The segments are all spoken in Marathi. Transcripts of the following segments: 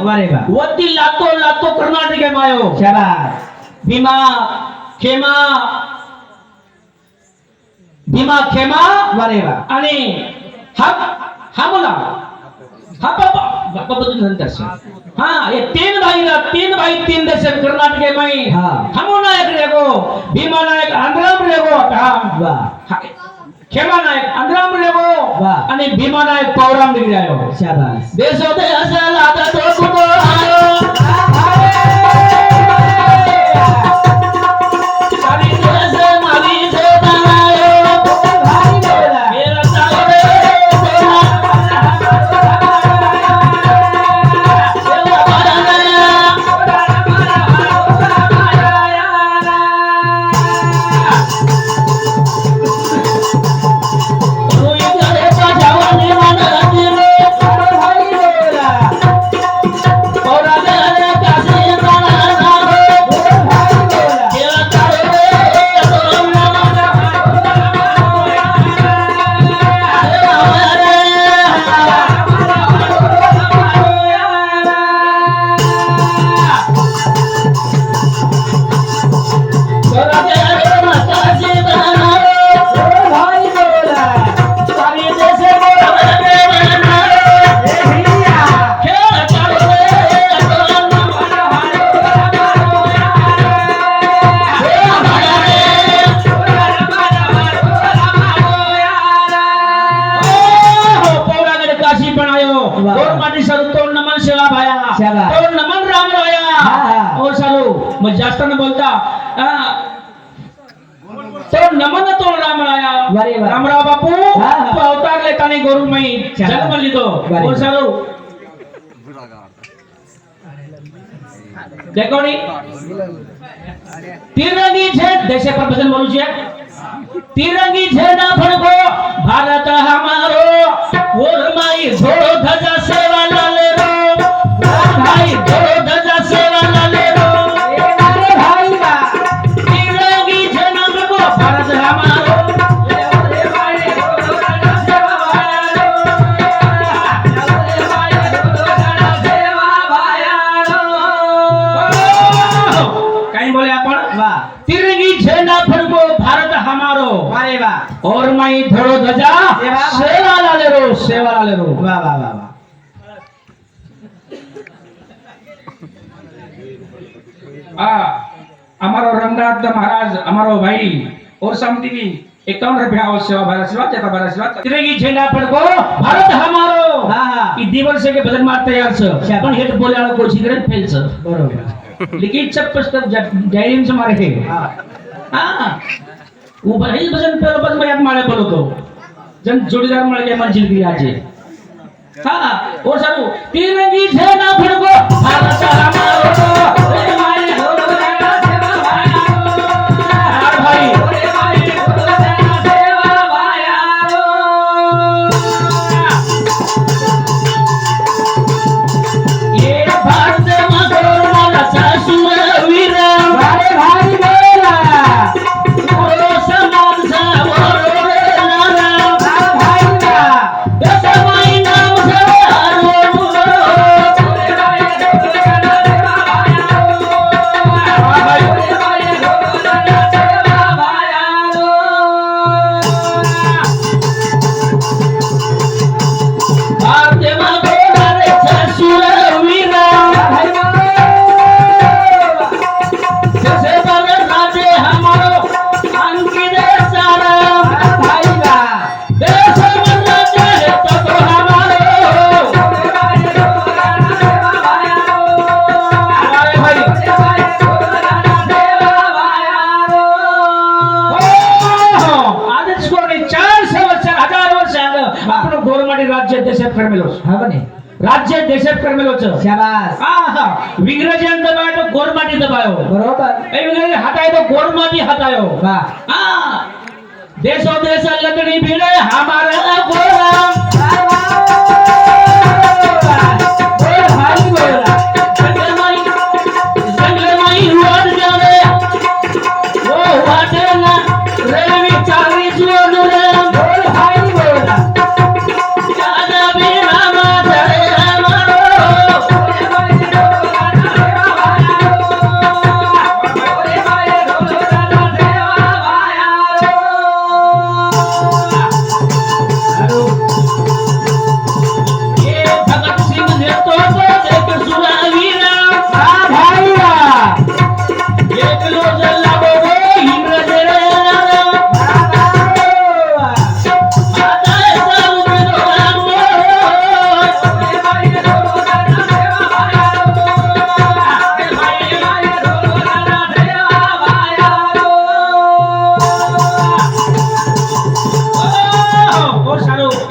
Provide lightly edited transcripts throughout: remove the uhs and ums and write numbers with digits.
वारे वा वती लातो लातो कर्नाटक मायो शाबास भीमा खेमा भीमा खेमा वारे वा आणि हा बोला हा बाबा नंतर हा ये तीन भाई तीन दशक कर्नाटक में हाँ हमो नायक रेगो भीमा नायक आंध्राम रेगो वाह खेमा नायक आंध्राम रेगो वाह आणि भीमा नायक पौराम निघ जायो शाबास देशो दे असल आता तो कुतो आयो सारी देश मारी से बनायो भाई बोला मेरा सारे मग जास्त न बोलता तो नमन तो रामराया रामराव बापू तू अवतार लेता नाही गोरू मई जन्म लिदो ओ सालो देखो नी तिरंगी झेंडा देशे पर भजन बोलू छे तिरंगी झेंडा फडको भारत हमारो और माई झोड़ो ध्वजा सेवा लाले रो भाई झोड़ो ध्वजा सेवा लाले रो और माई धड़ो ध्वजा सेवा लाले रो वाह वाह वाह हमारो रंगनाथ महाराज हमारो भाई और समती भी 51 रुपया और सेवा भारत सेवा चेता भारत सेवा तिरंगी झेंडा फडको भारत हमारो हाँ ई दिवस से के भजन मार तैयार छ पण हेत बोले आलो कोची करे फेल छ बरोबर लेकिन चप्पस तक जैन से मारे है हां वो भाई भजन पर बस मैं याद मारे बोलो तो जन जोड़ीदार मळ के मंजिल की आजे हां और सारू तिरंगी झेंडा फडको भारत हमारो रे माई हो रे सेवा भाई रे माई हो रे सेवा भायारो ये भारत मातो मला सासुर वीर अरे भाई बोला राज्य देशात करमेलो शाबास विंग्रजान दबायो तो गोरमाटी दबायो बरोबर ए विंग्रज हटायो तो गोरमाटी हटायो वाह देशो देश लकड़ी भिड़े हमारा गोरा भाई बोला जंगल माई रोड जावे वो वाटे ना रेवी चारी जुनो रे बोल भाई बोला जाना भी रामा चले हमारो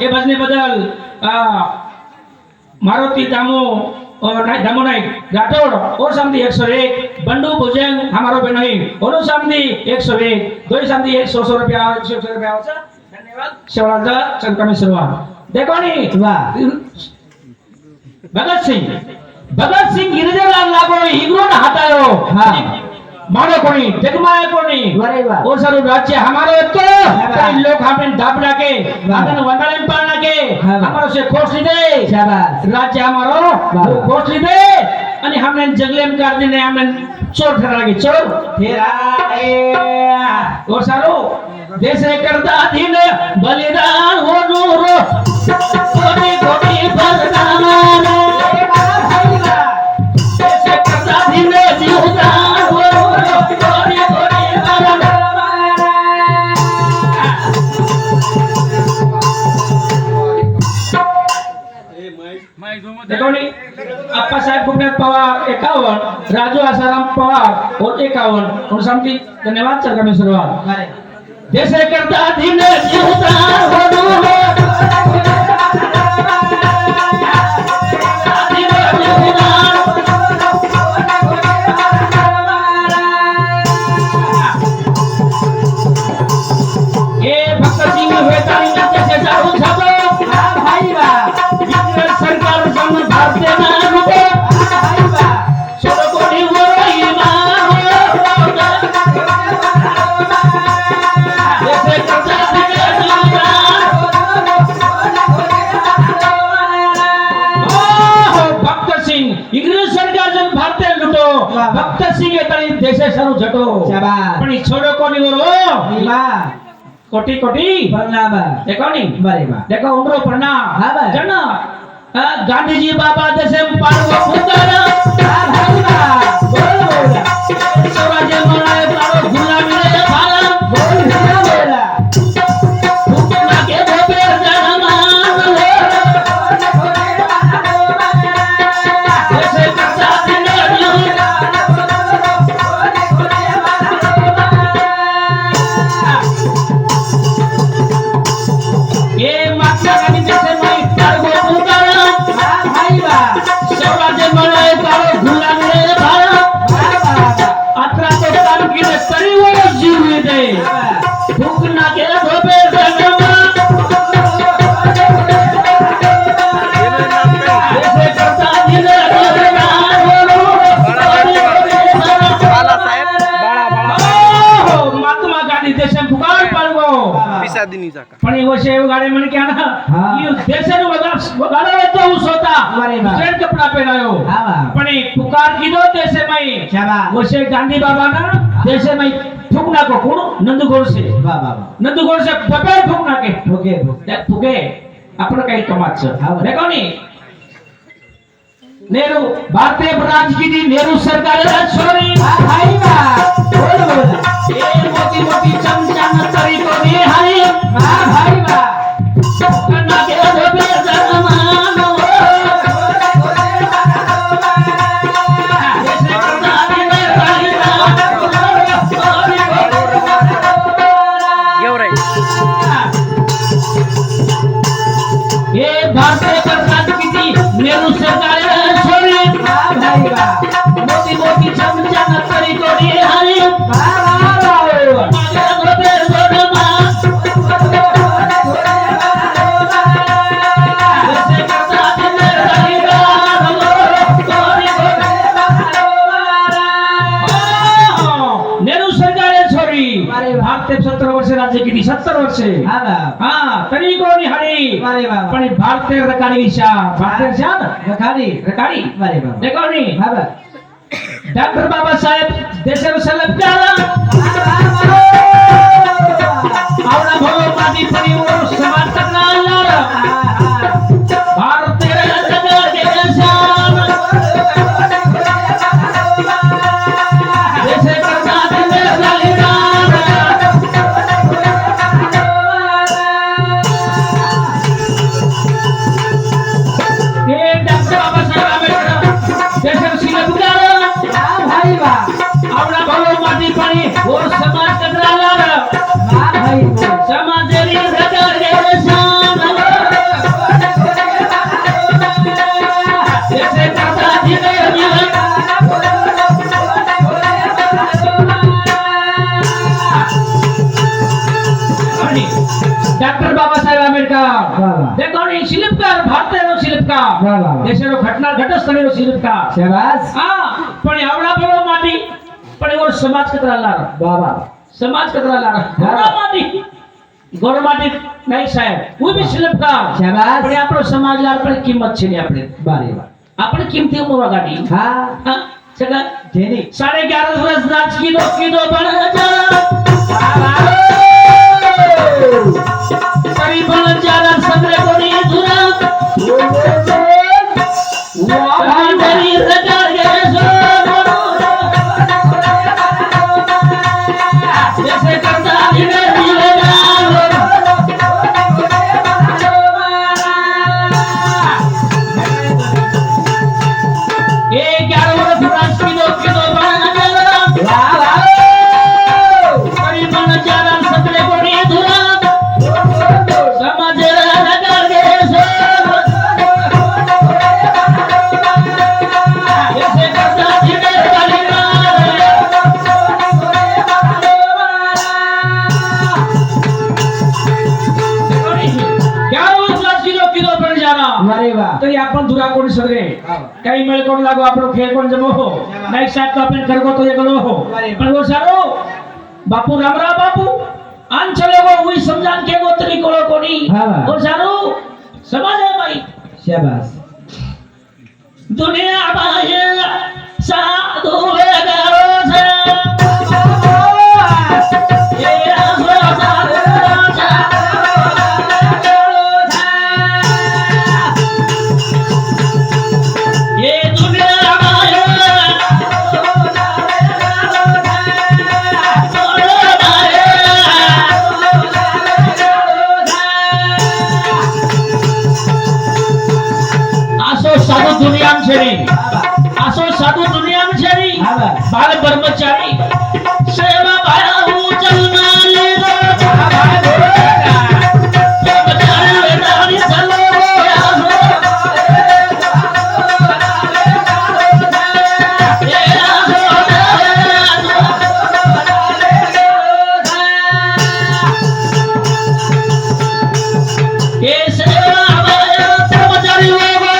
ये भजने बदल मारुति दामो और दामो नाइक राठौड़ और समधी 101 बंडू भुजंग हमारो बेनोई और समधी 101 दो समधी 100 रुपया 100 रुपया होता धन्यवाद शेवळाचा चंद्रकामी सुरुवात देखो नी वाह भगत सिंह गिरिजन लागो इग्रोन हातायो हाँ मानो कोणी जगमाया कोणी अरे वाह और सारू राज्य हमारो तो कई लोग हमें दाबला के हमें वंदन पालना के हमारो से खोस दे शाबाश राज्य हमारो खोस दे आणि हमने जंगले में कर देने हमें चोर ठहरा के चोर तेरा और सारू देश करता दिन बलिदान हो नूरो कोटी कोटी बलिदान देश करता दिन जीवदान हो नूरो कोटी कोटी बलिदान देखो नी अप्पा साहेब गोपीनाथ पवार 51 राजू आसाराम पवार और 51 और समझी धन्यवाद चल में शुरुआत जैसे करता दिन जीवदान हो नूरो ये भक्त सिंह वेतानी जैसे जाऊ सबो भाई वाह सरकार सम भारतीय ना रुको भाई वाह छोड़ कोणी वरई मारो जैसे करता दिन जीवदान भक्त सिंह इंग्रज सरकार जन भारतीय लुटो भक्त सिंह येतानी देशे सारू झटो शाबाश पण छोड़ो कोणी वरो वाह कोटी कोटी प्रणाम देखो नी बरे वाह देखो उमरो प्रणाम हाँ भाई। जन गांधी जी बाबा देशे पाड़वो पुकारा भाई वाह बोल बोला स्वराज्य मनाए पाड़ो गुलामी रे भाला बोल बोला फुकना के गोबे जनमा देशे करता दिन ये माता गांधी देशे में पाड़वो पुकारा भाई वाह स्वराज्य मनाए पाड़ो गुलामी रे भाला अत्रा तो कामगिरी करी वो जीवी दे फुकना के गोबे जनमा देशे करता दिन महात्मा गांधी देशे फुकाळ पाडवो पिसा दिनीचा का पण वर्षे गाडी म्हण क्या ना हाँ। ये देशे वगाड़ा तो उस होता अरे वाह। ट्रेन कपड़ा पहनायो हाँ वाह। पण पुकार कीधो देशे में शाबाश वर्षे गांधी बाबा ना देशे में फुकना को कोण नंदगोड से वाह वाह वाह नंदगोड से पपेर फुकना के ओके ओके फुके आपण काही कमाच हाँ। देखो नी नेहरू भारतीय राजकीय नेहरू सरकार छोरी भाई वाह बोल बोला ये मोती मोती चमचा न तरी को दे हरी भाई वाह कन्ना के गोबे जमानो जैसे करता दिन एवढे ये भारतीय राजकीय नेहरू सरकार छोरी भाई वाह मोती मोती चमचा न तरी को दे हरी गोबे जमा जैसे करता दिन नेहरू सरकार छोरी अरे वाह। भारतीय 17 वर्ष राज्य किती 70 वर्षे हाँ वाह हा तरी कोणी हरी अरे वाह पण भारतीय रकाडी भारतीय शान रखाडी रकाडी अरे वाह देखो नी हाँ वाह डॉक्टर बाबासाहेब देशावर सलग प्याला आवडा भाऊ मादी परिवार समाज करणार भारतीय देशान देशे करता दिन बलिदान हे डॉक्टर बाबासाहेब आंबेडकर देशावर सलग प्याला भाई वाह आवडा भाऊ मादी पाणी और समाज करणार भाई बोल समाजेरी कोणी शिल्पकार भारतीय शिल्पकार वा, वा, वा. देशाનો ઘટસ્થળીનો શિલ્પકાર શાબાશ હા પણ આવડા બરો માટી પણ એવો સમાજ કતરાલાર બાબા સમાજ કતરાલાર ગોરા માટી ગોરા માટી નહીં સાહેબ હું બી શિલ્પકાર શાબાશ પણ આપણો સમાજ લાર પણ કિંમત છે ને આપણે બારે વાહ આપણે કિંમતી ઉમર ગાડી હા હા સગા જેની 11.5 વર્ષ રાજ કીધો પણ કરી પણ જારા સગરે કોની ધુરા વાંદરી રગાડે जैसे करता धीरे धीरे ये 11 वर्ष राज किलो बना करीबन जारा सगळे कोणी धुरा समाज रगाडे जैसे करता धीरे अरे वाह तरी आपण धुरा कोण सगळे काही मेळ कोण लागो आपलो खेळ कोण जमो हो नाही साथ तो आपण करगो तो एकलो हो पण वो सारो बापू रामराव बापू आन चले गो हुई समझान के गो तरी कोलो कोनी हाँ। वो सारो समाज है भाई शाबाश दुनिया बाहे साधु वेगारो से ये आसो ये दुनिया बाहे आसो साधु दुनिया में छेरी आसो साधु दुनिया में छेरी बाल ब्रह्मचारी सेवा भाया हूँ चलना ले लो ब्रह्मचारी वेदारी चलो ये सेवा भाया ब्रह्मचारी लोगो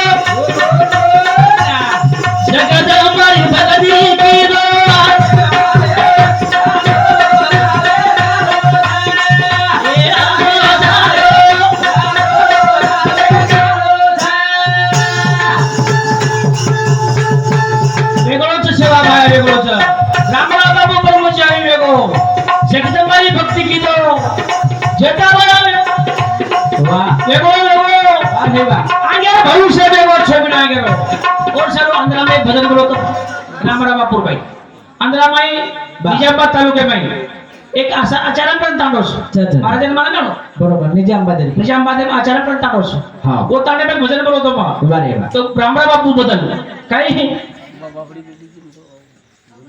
जगत हमारी भगती की दो वेगळोच सेवा भाया वेगळोच रामराव बाबू ब्रह्मचारी वेगळो जगदंबाई भक्ती की दो जेता बळा वाह वेगळो वेगळो अरे वाह आगे भविष्य वेगळो छबिना आगे और सर्व अंधरामाई भजन करो तो रामराव बापू भाई अंधरामाई निजामाबाद तालुक्यामध्ये एक असा आचार्यापर्यंत तांडोस अच्छा. महाराजांनी मला म्हणो बरोबर निजामाबाद निजामाबाद आचार्यापर्यंत तांडोस हा. वो तांडे में भजन करो तो मग अरे वाह तो रामराव बापू बदल काही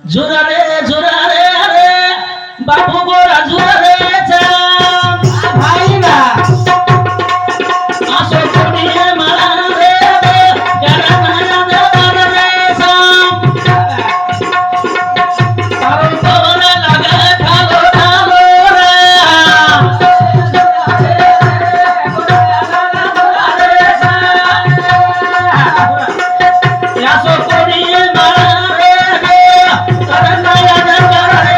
जुरा रे अरे बापू गोरा जुरा रे भाई वाह आसो कोणी मला रे याला नाया दे रे साम तारो पवन लागे ठालो रे आसो कोणी मला रे याला नाया दे रे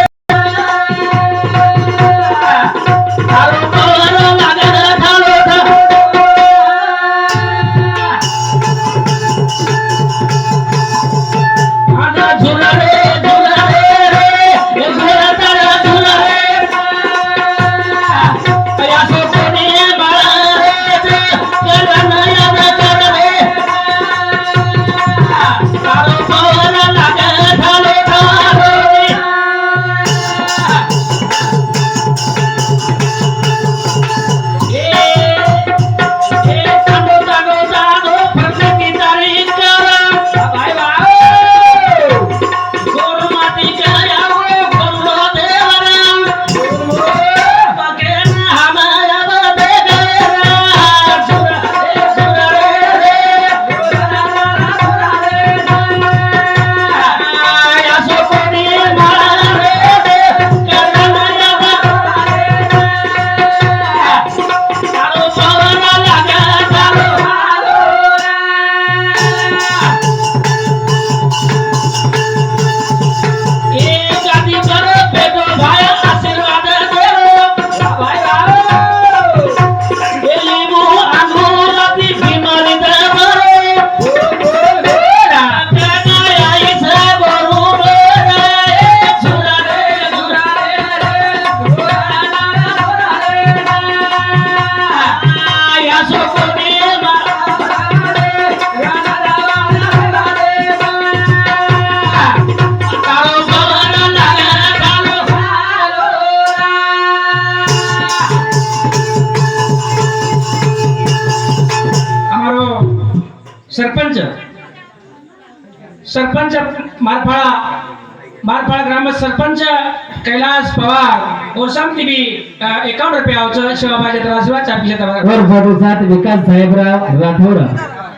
सरपंच सरपंच मारफाड़ा ग्राम सरपंच कैलाश पवार और शांति भी 51 रुपया सेवा भाजत आशीर्वाद चापी और फोटो साथ विकास साहेबराव राठोड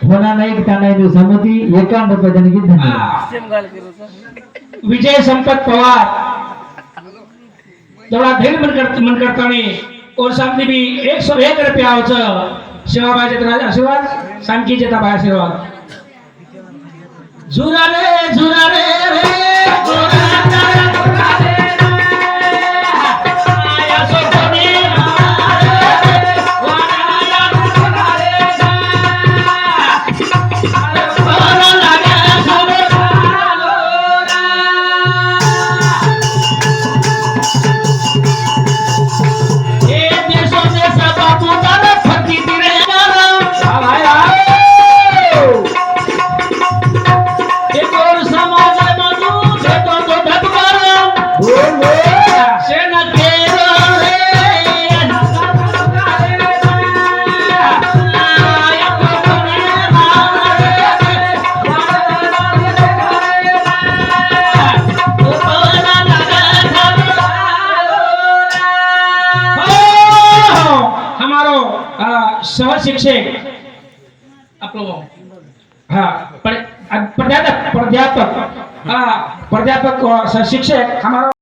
होना नाही तानाई दिवसामध्ये 51 रुपये देणगी धन्यवाद विजय संपत पवार थोड़ा धैर्य मन करतानी और शांति भी 101 रुपया सेवा भाजत आशीर्वाद सांकी जेता भाई आशीर्वाद झुरा रे रे झुरा रे आया सो कोणी सह शिक्षक प्राध्यापक और शिक्षक हमारा